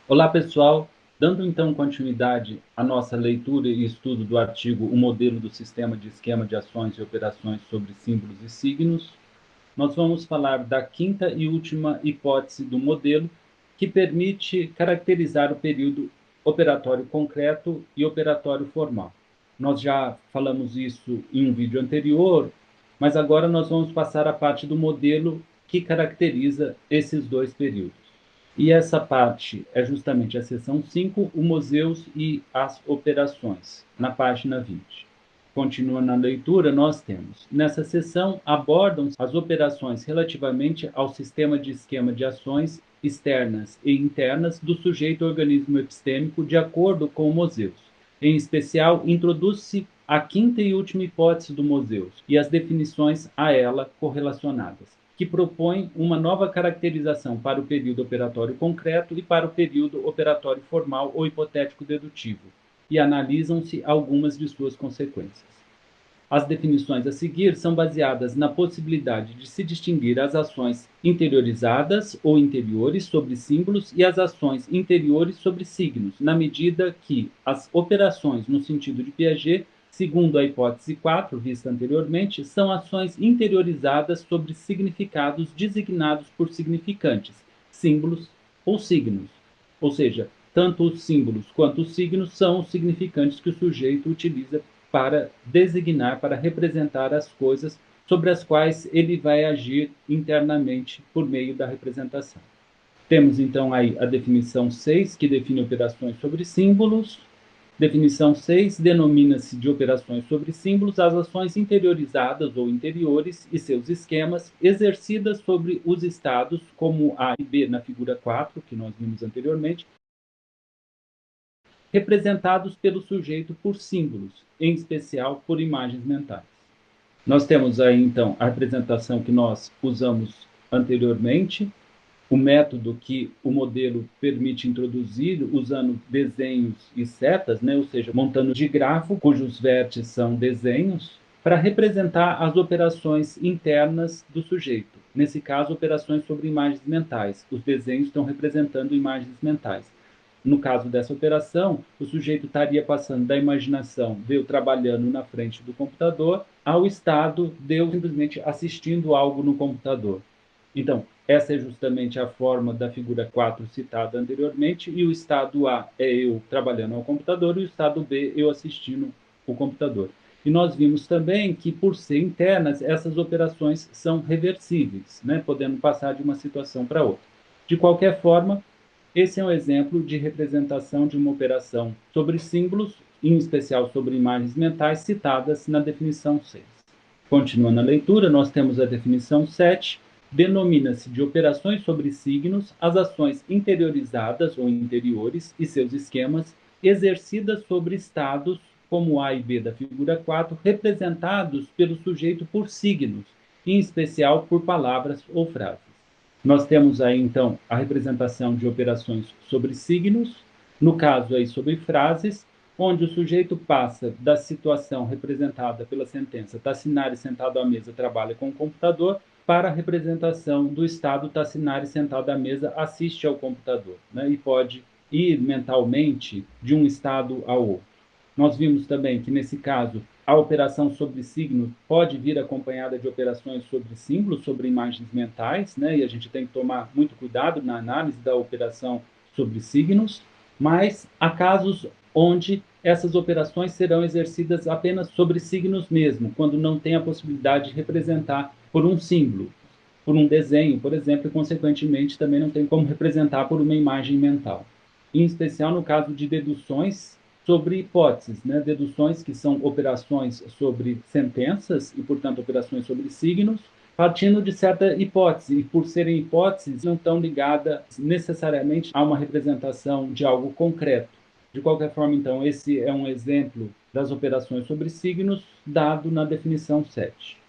Olá, pessoal. Dando então continuidade à nossa leitura e estudo do artigo O Modelo do Sistema de Esquema de Ações e Operações sobre Símbolos e Signos, nós vamos falar da quinta e última hipótese do modelo, que permite caracterizar o período operatório concreto e operatório formal. Nós já falamos isso em um vídeo anterior, mas agora nós vamos passar à parte do modelo que caracteriza esses dois períodos. E essa parte é justamente a seção 5, o museus e as operações, na página 20. Continua na leitura, nós temos. Nessa seção, abordam as operações relativamente ao sistema de esquema de ações externas e internas do sujeito organismo epistêmico de acordo com o Museus. Em especial, introduz-se a quinta e última hipótese do Museus e as definições a ela correlacionadas, que propõe uma nova caracterização para o período operatório concreto e para o período operatório formal ou hipotético dedutivo, e analisam-se algumas de suas consequências. As definições a seguir são baseadas na possibilidade de se distinguir as ações interiorizadas ou interiores sobre símbolos e as ações interiores sobre signos, na medida que as operações no sentido de Piaget, segundo a hipótese 4, vista anteriormente, são ações interiorizadas sobre significados designados por significantes, símbolos ou signos. Ou seja, tanto os símbolos quanto os signos são os significantes que o sujeito utiliza para designar, para representar as coisas sobre as quais ele vai agir internamente por meio da representação. Temos então aí a definição 6, que define operações sobre símbolos. Definição 6 denomina-se de operações sobre símbolos as ações interiorizadas ou interiores e seus esquemas exercidas sobre os estados, como A e B na figura 4, que nós vimos anteriormente, representados pelo sujeito por símbolos, em especial por imagens mentais. Nós temos aí, então, a representação que nós usamos anteriormente, o método que o modelo permite introduzir usando desenhos e setas, né? Ou seja, montando de grafo, cujos vértices são desenhos, para representar as operações internas do sujeito. Nesse caso, operações sobre imagens mentais. Os desenhos estão representando imagens mentais. No caso dessa operação, o sujeito estaria passando da imaginação de eu trabalhando na frente do computador ao estado de eu simplesmente assistindo algo no computador. Então, essa é justamente a forma da figura 4 citada anteriormente, e o estado A é eu trabalhando ao computador e o estado B eu assistindo o computador. E nós vimos também que, por ser internas, essas operações são reversíveis, né? Podendo passar de uma situação para outra. De qualquer forma, esse é um exemplo de representação de uma operação sobre símbolos, em especial sobre imagens mentais, citadas na definição 6. Continuando a leitura, nós temos a definição 7. Denomina-se de operações sobre signos as ações interiorizadas ou interiores e seus esquemas exercidas sobre estados, como A e B da figura 4, representados pelo sujeito por signos, em especial por palavras ou frases. Nós temos aí, então, a representação de operações sobre signos, no caso aí sobre frases, onde o sujeito passa da situação representada pela sentença Tassinari sentado à mesa trabalha com o computador para a representação do estado Tassinari sentado à mesa assiste ao computador, né? E pode ir mentalmente de um estado ao outro. Nós vimos também que, nesse caso, a operação sobre signos pode vir acompanhada de operações sobre símbolos, sobre imagens mentais, né? E a gente tem que tomar muito cuidado na análise da operação sobre signos, mas há casos onde essas operações serão exercidas apenas sobre signos mesmo, quando não tem a possibilidade de representar por um símbolo, por um desenho, por exemplo, e consequentemente também não tem como representar por uma imagem mental. Em especial no caso de deduções sobre hipóteses, né? Deduções que são operações sobre sentenças e, portanto, operações sobre signos, partindo de certa hipótese, e por serem hipóteses, não estão ligadas necessariamente a uma representação de algo concreto. De qualquer forma, então, esse é um exemplo das operações sobre signos, dado na definição 7.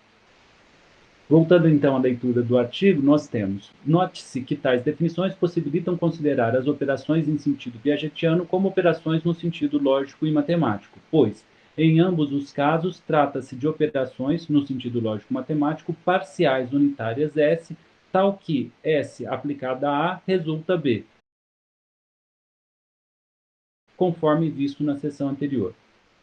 Voltando então à leitura do artigo, nós temos: note-se que tais definições possibilitam considerar as operações em sentido piagetiano como operações no sentido lógico e matemático, pois, em ambos os casos, trata-se de operações, no sentido lógico-matemático, parciais unitárias S, tal que S aplicada a A resulta B, conforme visto na seção anterior.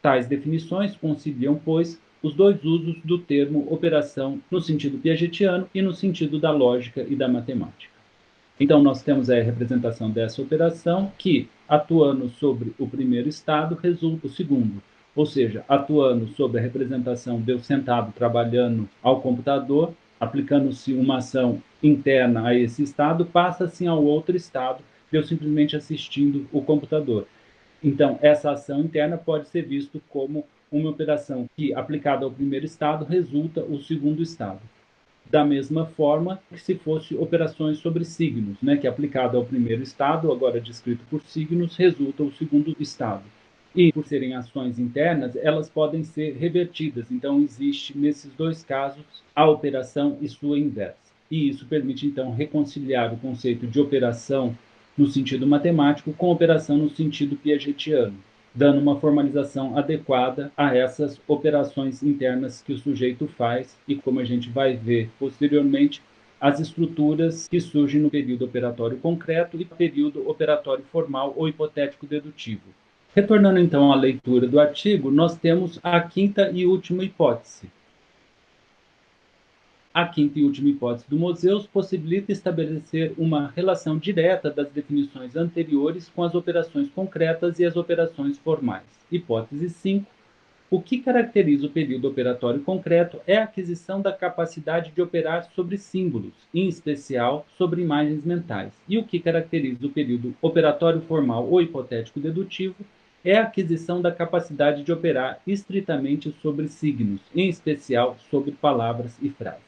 Tais definições conciliam, pois, os dois usos do termo operação no sentido piagetiano e no sentido da lógica e da matemática. Então, nós temos a representação dessa operação que, atuando sobre o primeiro estado, resulta o segundo. Ou seja, atuando sobre a representação de eu sentado trabalhando ao computador, aplicando-se uma ação interna a esse estado, passa-se ao outro estado, de eu simplesmente assistindo o computador. Então, essa ação interna pode ser vista como uma operação que, aplicada ao primeiro estado, resulta o segundo estado. Da mesma forma que se fosse operações sobre signos, né, que aplicado ao primeiro estado, agora descrito por signos, resulta o segundo estado. E, por serem ações internas, elas podem ser revertidas. Então, existe, nesses dois casos, a operação e sua inversa. E isso permite, então, reconciliar o conceito de operação no sentido matemático com operação no sentido piagetiano, dando uma formalização adequada a essas operações internas que o sujeito faz e, como a gente vai ver posteriormente, as estruturas que surgem no período operatório concreto e período operatório formal ou hipotético dedutivo. Retornando então à leitura do artigo, nós temos a quinta e última hipótese. A quinta e última hipótese do Moseus possibilita estabelecer uma relação direta das definições anteriores com as operações concretas e as operações formais. Hipótese 5. O que caracteriza o período operatório concreto é a aquisição da capacidade de operar sobre símbolos, em especial sobre imagens mentais. E o que caracteriza o período operatório formal ou hipotético dedutivo é a aquisição da capacidade de operar estritamente sobre signos, em especial sobre palavras e frases.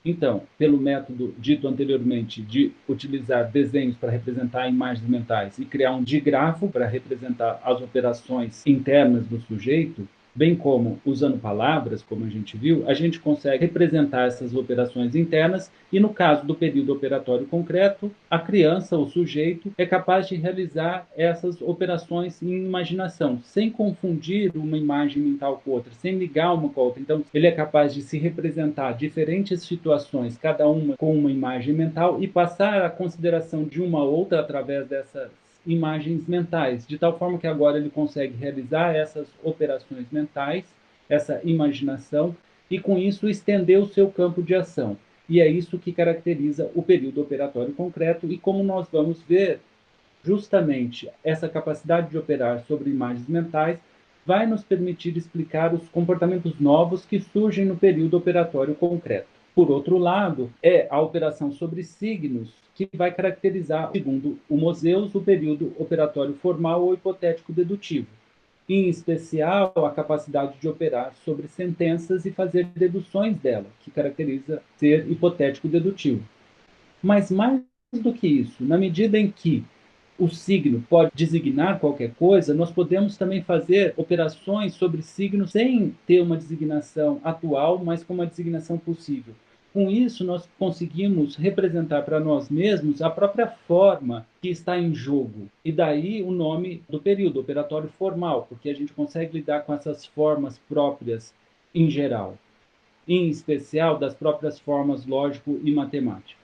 Então, pelo método dito anteriormente de utilizar desenhos para representar imagens mentais e criar um digrafo para representar as operações internas do sujeito, bem como usando palavras, como a gente viu, a gente consegue representar essas operações internas e, no caso do período operatório concreto, a criança, o sujeito, é capaz de realizar essas operações em imaginação, sem confundir uma imagem mental com outra, sem ligar uma com a outra. Então, ele é capaz de se representar diferentes situações, cada uma com uma imagem mental, e passar a consideração de uma outra através dessas imagens mentais, de tal forma que agora ele consegue realizar essas operações mentais, essa imaginação, e com isso estender o seu campo de ação. E é isso que caracteriza o período operatório concreto, e como nós vamos ver, justamente essa capacidade de operar sobre imagens mentais vai nos permitir explicar os comportamentos novos que surgem no período operatório concreto. Por outro lado, é a operação sobre signos que vai caracterizar, segundo o Moseus, o período operatório formal ou hipotético dedutivo. Em especial, a capacidade de operar sobre sentenças e fazer deduções dela, que caracteriza ser hipotético dedutivo. Mas mais do que isso, na medida em que o signo pode designar qualquer coisa, nós podemos também fazer operações sobre signos sem ter uma designação atual, mas com uma designação possível. Com isso, nós conseguimos representar para nós mesmos a própria forma que está em jogo. E daí o nome do período, operatório formal, porque a gente consegue lidar com essas formas próprias em geral, em especial das próprias formas lógico e matemática.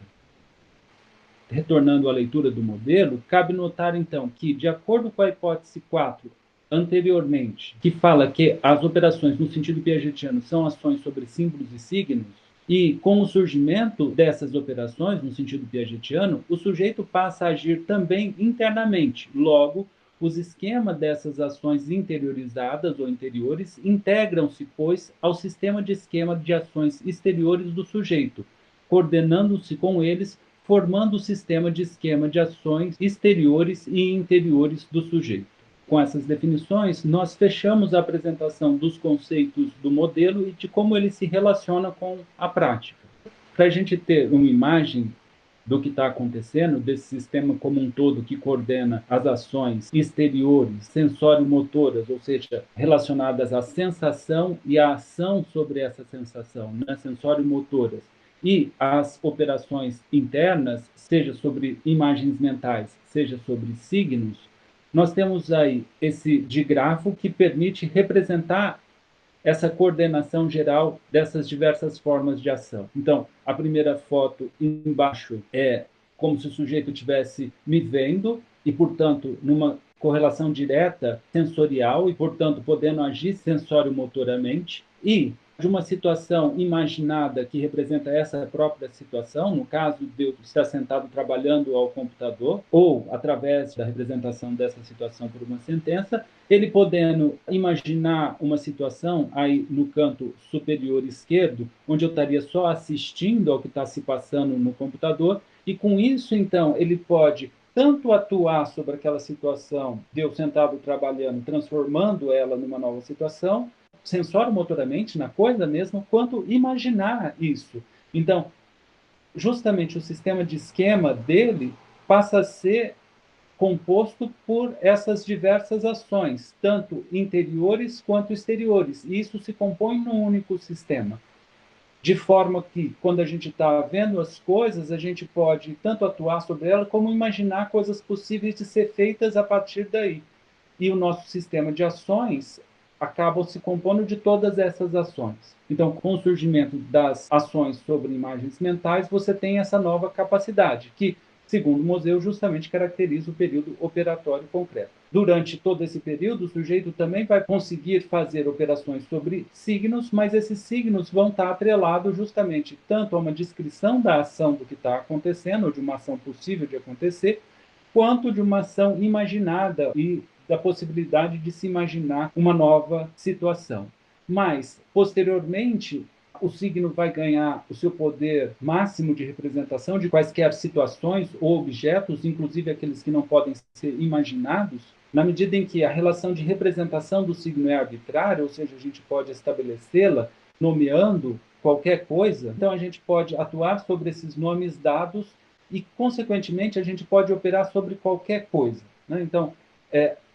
Retornando à leitura do modelo, cabe notar então que, de acordo com a hipótese 4 anteriormente, que fala que as operações no sentido piagetiano são ações sobre símbolos e signos, e com o surgimento dessas operações no sentido piagetiano, o sujeito passa a agir também internamente. Logo, os esquemas dessas ações interiorizadas ou interiores integram-se, pois, ao sistema de esquema de ações exteriores do sujeito, coordenando-se com eles, formando o sistema de esquema de ações exteriores e interiores do sujeito. Com essas definições, nós fechamos a apresentação dos conceitos do modelo e de como ele se relaciona com a prática. Para a gente ter uma imagem do que está acontecendo, desse sistema como um todo que coordena as ações exteriores, sensório-motoras, ou seja, relacionadas à sensação e à ação sobre essa sensação, né? Sensório-motoras, e as operações internas, seja sobre imagens mentais, seja sobre signos, nós temos aí esse digrafo que permite representar essa coordenação geral dessas diversas formas de ação. Então, a primeira foto embaixo é como se o sujeito estivesse me vendo e, portanto, numa correlação direta sensorial e, portanto, podendo agir sensório-motoramente, e de uma situação imaginada que representa essa própria situação, no caso de eu estar sentado trabalhando ao computador, ou através da representação dessa situação por uma sentença, ele podendo imaginar uma situação aí no canto superior esquerdo, onde eu estaria só assistindo ao que está se passando no computador, e com isso, então, ele pode tanto atuar sobre aquela situação de eu sentado trabalhando, transformando ela numa nova situação, sensório-motoramente, na coisa mesmo, quanto imaginar isso. Então, justamente o sistema de esquema dele passa a ser composto por essas diversas ações, tanto interiores quanto exteriores, e isso se compõe num único sistema. De forma que, quando a gente está vendo as coisas, a gente pode tanto atuar sobre elas, como imaginar coisas possíveis de ser feitas a partir daí. E o nosso sistema de ações acaba se compondo de todas essas ações. Então, com o surgimento das ações sobre imagens mentais, você tem essa nova capacidade, que, segundo o museu, justamente caracteriza o período operatório concreto. Durante todo esse período, o sujeito também vai conseguir fazer operações sobre signos, mas esses signos vão estar atrelados justamente tanto a uma descrição da ação do que está acontecendo, ou de uma ação possível de acontecer, quanto de uma ação imaginada e da possibilidade de se imaginar uma nova situação. Mas, posteriormente, o signo vai ganhar o seu poder máximo de representação de quaisquer situações ou objetos, inclusive aqueles que não podem ser imaginados, na medida em que a relação de representação do signo é arbitrária, ou seja, a gente pode estabelecê-la nomeando qualquer coisa, então a gente pode atuar sobre esses nomes dados e, consequentemente, a gente pode operar sobre qualquer coisa. Né? Então,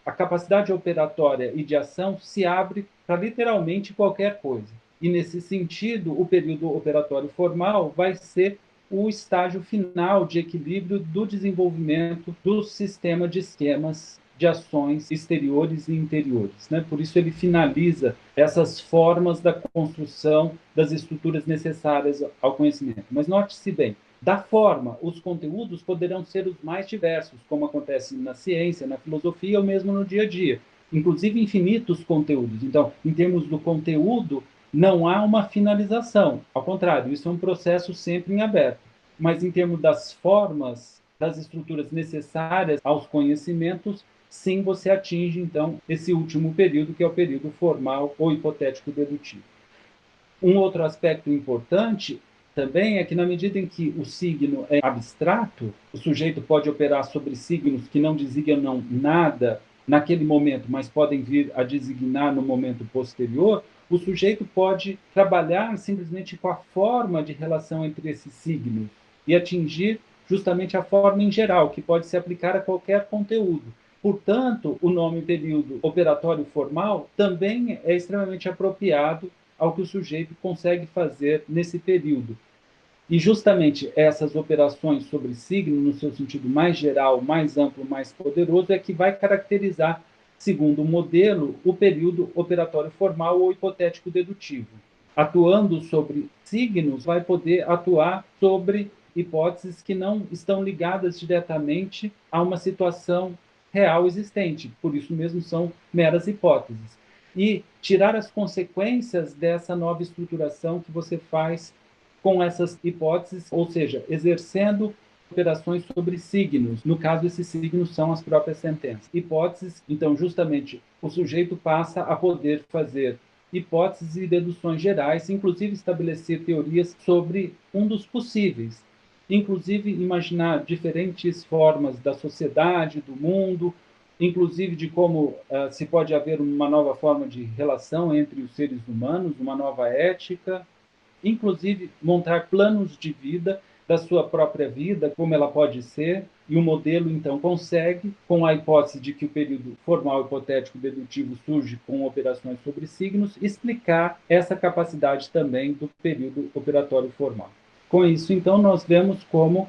a capacidade operatória e de ação se abre para literalmente qualquer coisa. E, nesse sentido, o período operatório formal vai ser o estágio final de equilíbrio do desenvolvimento do sistema de esquemas de ações exteriores e interiores. Né? Por isso, ele finaliza essas formas da construção das estruturas necessárias ao conhecimento. Mas note-se bem, da forma, os conteúdos poderão ser os mais diversos, como acontece na ciência, na filosofia ou mesmo no dia a dia. Inclusive infinitos conteúdos. Então, em termos do conteúdo, não há uma finalização. Ao contrário, isso é um processo sempre em aberto. Mas em termos das formas, das estruturas necessárias aos conhecimentos, sim, você atinge, então, esse último período, que é o período formal ou hipotético dedutivo. Um outro aspecto importante também é que, na medida em que o signo é abstrato, o sujeito pode operar sobre signos que não designam nada naquele momento, mas podem vir a designar no momento posterior, o sujeito pode trabalhar simplesmente com a forma de relação entre esses signos e atingir justamente a forma em geral, que pode se aplicar a qualquer conteúdo. Portanto, o nome período operatório formal também é extremamente apropriado ao que o sujeito consegue fazer nesse período. E justamente essas operações sobre signo, no seu sentido mais geral, mais amplo, mais poderoso, é que vai caracterizar, segundo o modelo, o período operatório formal ou hipotético dedutivo. Atuando sobre signos, vai poder atuar sobre hipóteses que não estão ligadas diretamente a uma situação real existente, por isso mesmo são meras hipóteses. E tirar as consequências dessa nova estruturação que você faz com essas hipóteses, ou seja, exercendo operações sobre signos. No caso, esses signos são as próprias sentenças. Hipóteses, então, justamente, o sujeito passa a poder fazer hipóteses e deduções gerais, inclusive estabelecer teorias sobre um dos possíveis, inclusive imaginar diferentes formas da sociedade, do mundo, inclusive de como se pode haver uma nova forma de relação entre os seres humanos, uma nova ética, inclusive montar planos de vida da sua própria vida, como ela pode ser, e o modelo, então, consegue, com a hipótese de que o período formal hipotético dedutivo surge com operações sobre signos, explicar essa capacidade também do período operatório formal. Com isso, então, nós vemos como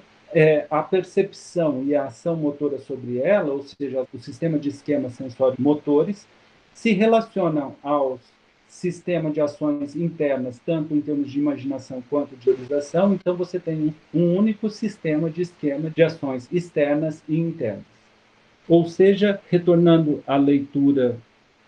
a percepção e a ação motora sobre ela, ou seja, o sistema de esquemas sensório-motores, se relacionam aos sistema de ações internas, tanto em termos de imaginação quanto de realização. Então, você tem um único sistema de esquema de ações externas e internas. Ou seja, retornando à leitura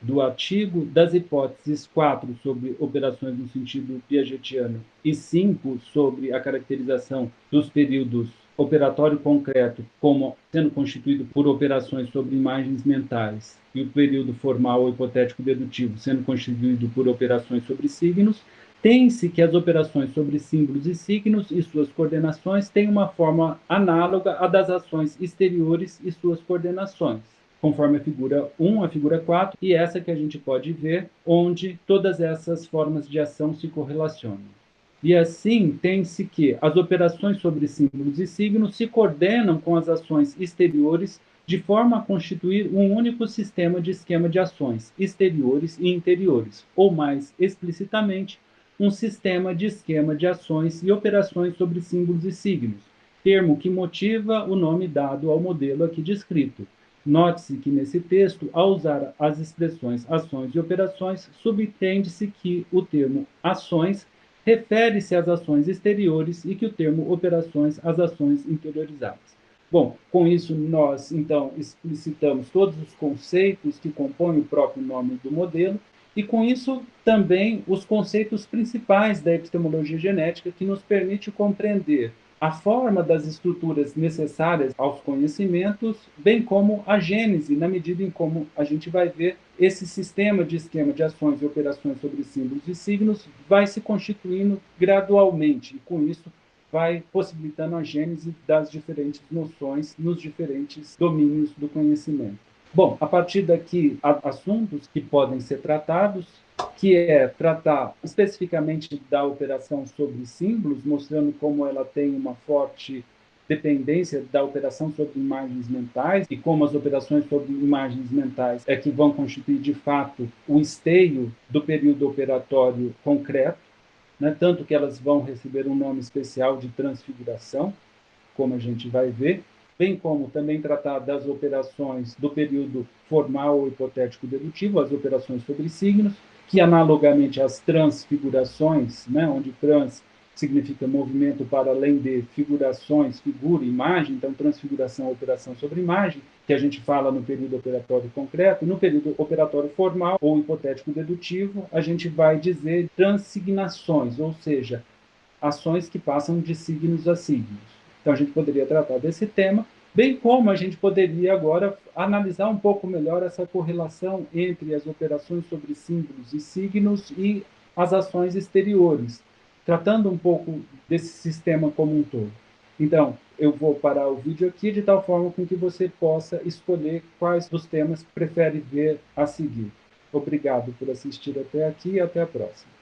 do artigo, das hipóteses 4 sobre operações no sentido piagetiano e 5 sobre a caracterização dos períodos operatório concreto como sendo constituído por operações sobre imagens mentais e o período formal ou hipotético dedutivo sendo constituído por operações sobre signos, tem-se que as operações sobre símbolos e signos e suas coordenações têm uma forma análoga à das ações exteriores e suas coordenações, conforme a figura 1, a figura 4, e essa que a gente pode ver, onde todas essas formas de ação se correlacionam. E assim, tem-se que as operações sobre símbolos e signos se coordenam com as ações exteriores de forma a constituir um único sistema de esquema de ações exteriores e interiores, ou mais explicitamente, um sistema de esquema de ações e operações sobre símbolos e signos, termo que motiva o nome dado ao modelo aqui descrito. Note-se que nesse texto, ao usar as expressões ações e operações, subentende-se que o termo ações refere-se às ações exteriores e que o termo operações às ações interiorizadas. Bom, com isso nós, então, explicitamos todos os conceitos que compõem o próprio nome do modelo e, com isso, também os conceitos principais da epistemologia genética que nos permite compreender a forma das estruturas necessárias aos conhecimentos, bem como a gênese, na medida em como a gente vai ver esse sistema de esquema de ações e operações sobre símbolos e signos vai se constituindo gradualmente, e com isso vai possibilitando a gênese das diferentes noções nos diferentes domínios do conhecimento. Bom, a partir daqui, há assuntos que podem ser tratados, que é tratar especificamente da operação sobre símbolos, mostrando como ela tem uma forte dependência da operação sobre imagens mentais e como as operações sobre imagens mentais é que vão constituir, de fato, o esteio do período operatório concreto, né? Tanto que elas vão receber um nome especial de transfiguração, como a gente vai ver, bem como também tratar das operações do período formal ou hipotético dedutivo, as operações sobre signos, que analogamente às transfigurações, né, onde trans significa movimento para além de figurações, figura, imagem, então transfiguração, operação sobre imagem, que a gente fala no período operatório concreto, no período operatório formal ou hipotético dedutivo, a gente vai dizer transignações, ou seja, ações que passam de signos a signos. Então, a gente poderia tratar desse tema, bem como a gente poderia agora analisar um pouco melhor essa correlação entre as operações sobre símbolos e signos e as ações exteriores, tratando um pouco desse sistema como um todo. Então, eu vou parar o vídeo aqui de tal forma com que você possa escolher quais dos temas prefere ver a seguir. Obrigado por assistir até aqui e até a próxima.